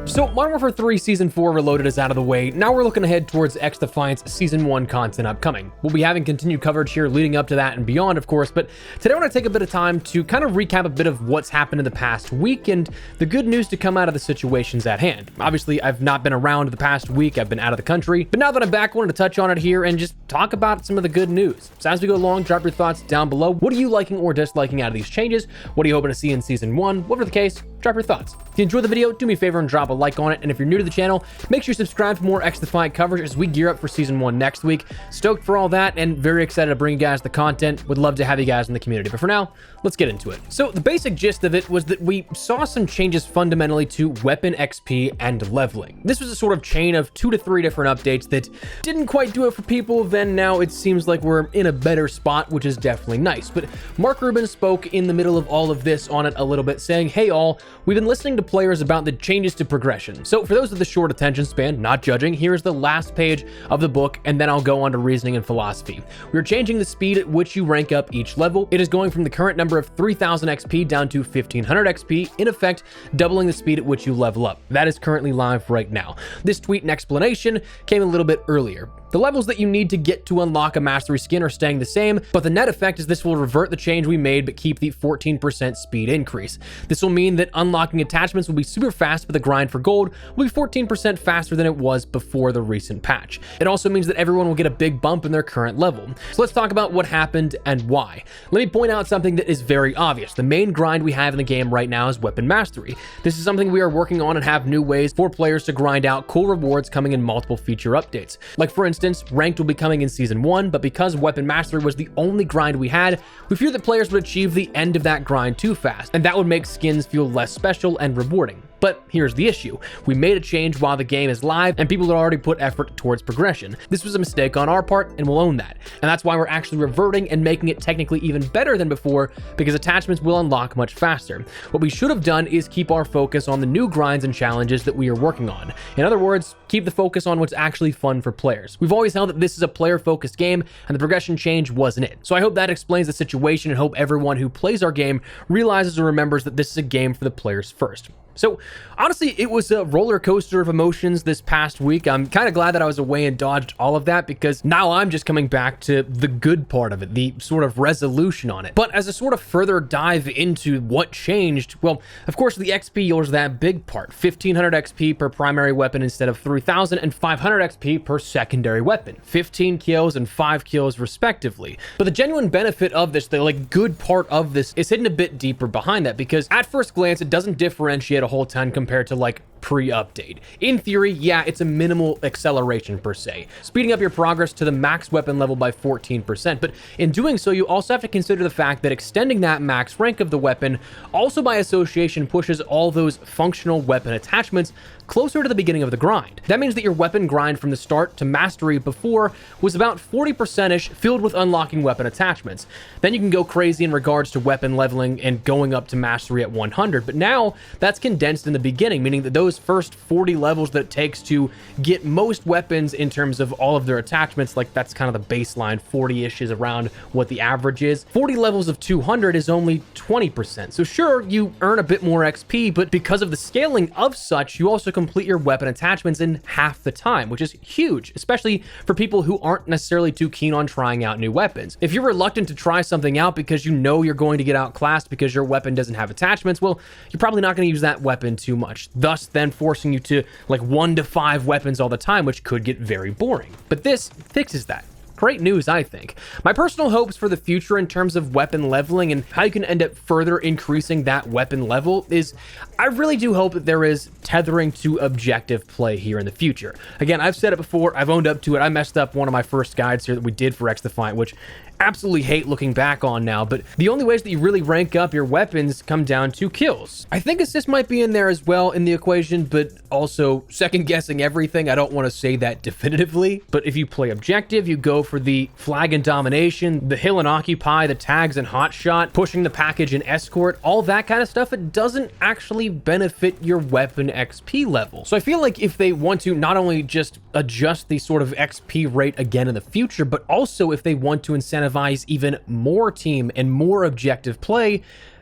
So Modern Warfare 3 Season 4 Reloaded is out of the way. Now we're looking ahead towards XDefiant's Season 1 content upcoming. We'll be having continued coverage here leading up to that and beyond, of course, but today I want to take a bit of time to kind of recap a bit of what's happened in the past week and the good news to come out of the situations at hand. Obviously, I've not been around the past week. I've been out of the country, but now that I'm back, I wanted to touch on it here and just talk about some of the good news. So as we go along, drop your thoughts down below. What are you liking or disliking out of these changes? What are you hoping to see in Season 1? Whatever the case, drop your thoughts. If you enjoyed the video, do me a favor and drop a like on it. And if you're new to the channel, make sure you subscribe for more XDefiant coverage as we gear up for Season 1 next week. Stoked for all that and very excited to bring you guys the content. Would love to have you guys in the community. But for now, let's get into it. So the basic gist of it was that we saw some changes fundamentally to weapon XP and leveling. This was a sort of chain of 2 to 3 different updates that didn't quite do it for people. Then now it seems like we're in a better spot, which is definitely nice. But Mark Rubin spoke in the middle of all of this on it a little bit, saying, "Hey all, we've been listening to players about the changes to progression. So for those with a short attention span, not judging, here's the last page of the book, and then I'll go on to reasoning and philosophy. We're changing the speed at which you rank up each level. It is going from the current number of 3000 XP down to 1500 XP, in effect, doubling the speed at which you level up. That is currently live right now." This tweet and explanation came a little bit earlier. The levels that you need to get to unlock a mastery skin are staying the same, but the net effect is this will revert the change we made but keep the 14% speed increase. This will mean that unlocking attachments will be super fast, but the grind for gold will be 14% faster than it was before the recent patch. It also means that everyone will get a big bump in their current level. So let's talk about what happened and why. Let me point out something that is very obvious. The main grind we have in the game right now is weapon mastery. This is something we are working on and have new ways for players to grind out cool rewards coming in multiple feature updates. Like for instance, ranked will be coming in Season 1, but because weapon mastery was the only grind we had, we fear that players would achieve the end of that grind too fast, and that would make skins feel less special and rewarding. But here's the issue. We made a change while the game is live and people had already put effort towards progression. This was a mistake on our part and we'll own that. And that's why we're actually reverting and making it technically even better than before, because attachments will unlock much faster. What we should have done is keep our focus on the new grinds and challenges that we are working on. In other words, keep the focus on what's actually fun for players. We've always held that this is a player-focused game and the progression change wasn't it. So I hope that explains the situation and hope everyone who plays our game realizes and remembers that this is a game for the players first. So honestly, it was a roller coaster of emotions this past week. I'm kind of glad that I was away and dodged all of that, because now I'm just coming back to the good part of it, the sort of resolution on it. But as a sort of further dive into what changed, well, of course, the XP was that big part. 1500 XP per primary weapon instead of 3000, and 500 XP per secondary weapon. 15 kills and 5 kills respectively. But the genuine benefit of this, the good part of this, is hidden a bit deeper behind that, because at first glance, it doesn't differentiate a whole ton compared to pre-update. In theory, yeah, it's a minimal acceleration per se, speeding up your progress to the max weapon level by 14%, but in doing so, you also have to consider the fact that extending that max rank of the weapon also by association pushes all those functional weapon attachments closer to the beginning of the grind. That means that your weapon grind from the start to mastery before was about 40%-ish filled with unlocking weapon attachments. Then you can go crazy in regards to weapon leveling and going up to mastery at 100, but now that's condensed in the beginning, meaning that those first 40 levels that it takes to get most weapons in terms of all of their attachments, that's kind of the baseline, 40-ish is around what the average is. 40 levels of 200 is only 20%. So sure, you earn a bit more XP, but because of the scaling of such, you also complete your weapon attachments in half the time, which is huge, especially for people who aren't necessarily too keen on trying out new weapons. If you're reluctant to try something out because you know you're going to get outclassed because your weapon doesn't have attachments, well, you're probably not going to use that weapon too much, thus then forcing you to 1 to 5 weapons all the time, which could get very boring. But this fixes that. Great news, I think. My personal hopes for the future in terms of weapon leveling and how you can end up further increasing that weapon level is, I really do hope that there is tethering to objective play here in the future. Again, I've said it before, I've owned up to it. I messed up one of my first guides here that we did for XDefiant, which absolutely hate looking back on now, but the only ways that you really rank up your weapons come down to kills. I think assist might be in there as well in the equation, but also second guessing everything. I don't want to say that definitively, but if you play objective, you go for the flag and domination, the hill and occupy, the tags and hotshot, pushing the package and escort, all that kind of stuff. It doesn't actually benefit your weapon XP level. So I feel like if they want to not only just adjust the sort of XP rate again in the future, but also if they want to incentivize even more team and more objective play,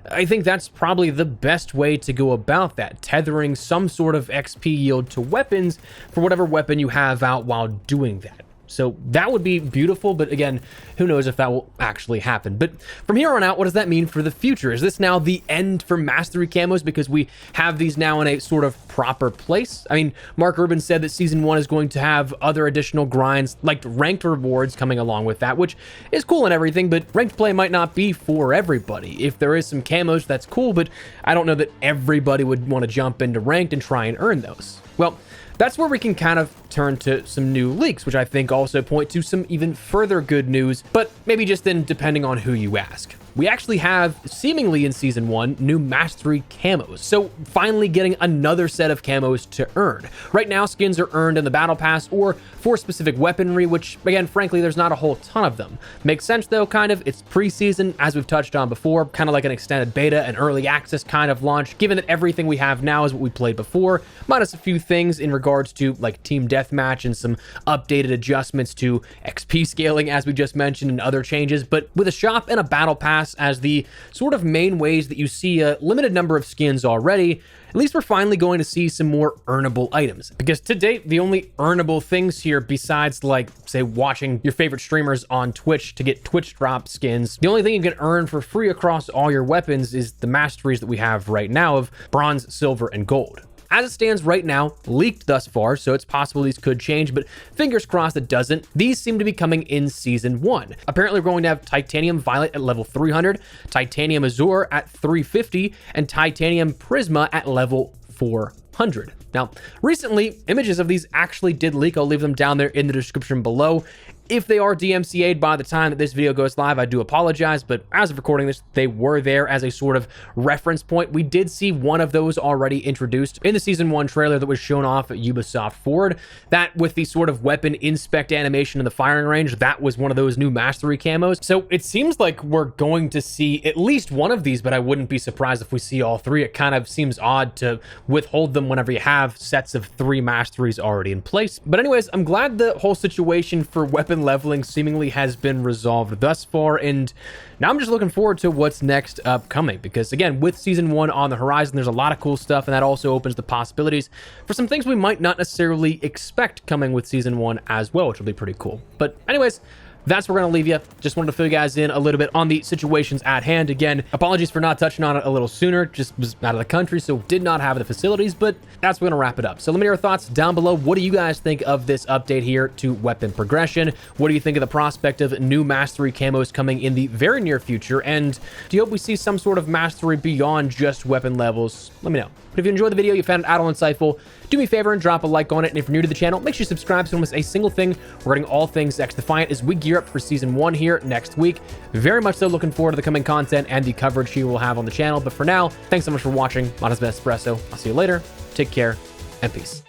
I think that's probably the best way to go about that, tethering some sort of XP yield to weapons for whatever weapon you have out while doing that. So that would be beautiful, but again, who knows if that will actually happen. But from here on out, what does that mean for the future? Is this now the end for Mastery Camos because we have these now in a sort of proper place? I mean, Mark Urban said that Season 1 is going to have other additional grinds, like ranked rewards coming along with that, which is cool and everything, but ranked play might not be for everybody. If there is some camos, that's cool, but I don't know that everybody would want to jump into ranked and try and earn those. Well, that's where we can kind of turn to some new leaks, which I think also point to some even further good news, but maybe just then depending on who you ask. We actually have, seemingly in Season 1, new Mastery Camos, so finally getting another set of camos to earn. Right now, skins are earned in the Battle Pass or for specific weaponry, which, again, frankly, there's not a whole ton of them. Makes sense, though, kind of. It's pre-season, as we've touched on before, kind of like an extended beta, an early access kind of launch, given that everything we have now is what we played before, minus a few things in regards to, like, Team Deathmatch and some updated adjustments to XP scaling, as we just mentioned, and other changes. But with a shop and a Battle Pass as the sort of main ways that you see a limited number of skins already, at least we're finally going to see some more earnable items. Because to date, the only earnable things here, besides like, say, watching your favorite streamers on Twitch to get Twitch drop skins, the only thing you can earn for free across all your weapons is the masteries that we have right now of bronze, silver, and gold. As it stands right now, leaked thus far, so it's possible these could change, but fingers crossed it doesn't. These seem to be coming in Season 1. Apparently, we're going to have Titanium Violet at level 300, Titanium Azure at 350, and Titanium Prisma at level 400. Now, recently, images of these actually did leak. I'll leave them down there in the description below. If they are DMCA'd by the time that this video goes live, I do apologize, but as of recording this, they were there as a sort of reference point. We did see one of those already introduced in the Season 1 trailer that was shown off at Ubisoft Forward. That with the sort of weapon inspect animation in the firing range, that was one of those new Mastery camos. So it seems like we're going to see at least one of these, but I wouldn't be surprised if we see all three. It kind of seems odd to withhold them whenever you have sets of 3 masteries already in place. But anyways, I'm glad the whole situation for weapon leveling seemingly has been resolved thus far, and now I'm just looking forward to what's next upcoming, because again, with Season 1 on the horizon, there's a lot of cool stuff, and that also opens the possibilities for some things we might not necessarily expect coming with Season 1 as well, which will be pretty cool. But anyways, that's where we're going to leave you. Just wanted to fill you guys in a little bit on the situations at hand. Again, apologies for not touching on it a little sooner. Just was out of the country, so did not have the facilities, but that's where we're going to wrap it up. So let me know your thoughts down below. What do you guys think of this update here to weapon progression? What do you think of the prospect of new mastery camos coming in the very near future? And do you hope we see some sort of mastery beyond just weapon levels? Let me know. But if you enjoyed the video, you found it out on insightful, do me a favor and drop a like on it. And if you're new to the channel, make sure you subscribe so you don't miss a single thing regarding all things XDefiant as we gear up for Season 1 here next week. Very much so looking forward to the coming content and the coverage you will have on the channel. But for now, thanks so much for watching. My name is Espresso. I'll see you later. Take care and peace.